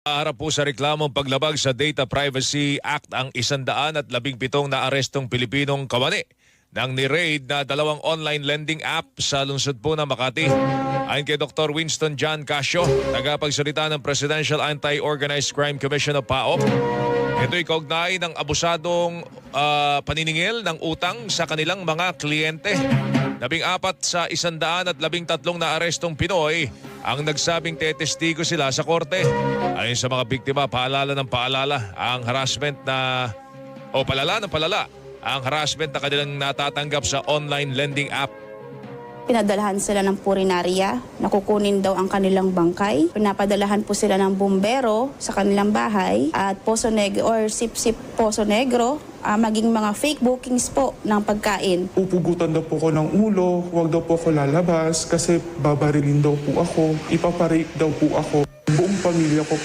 Harap po sa reklamong paglabag sa Data Privacy Act ang 117 na arestong Pilipinong kawani nang ni-raid na dalawang online lending app sa lungsod po ng Makati. Ayon kay Dr. Winston John Casio, tagapagsalita ng Presidential Anti-Organized Crime Commission o PAOK, ito'y kaugnay ng abusadong paniningil ng utang sa kanilang mga kliyente. 14 sa 113 na arestong Pinoy ang nagsabing tetestigo sila sa korte. Ayon sa mga biktima, paalala ng paalala ang harassment palala ng palala ang harassment na kanilang natatanggap sa online lending app. Pinadalahan sila ng purinarya, nakukunin daw ang kanilang bangkay. Pinapadalahan po sila ng bumbero sa kanilang bahay at Poso Negro or Sip-Sip Poso Negro, maging mga fake bookings po ng pagkain. Pupugutan daw po ko ng ulo, huwag daw po ako lalabas kasi babarilin daw po ako, ipaparape daw po ako. Buong pamilya ko po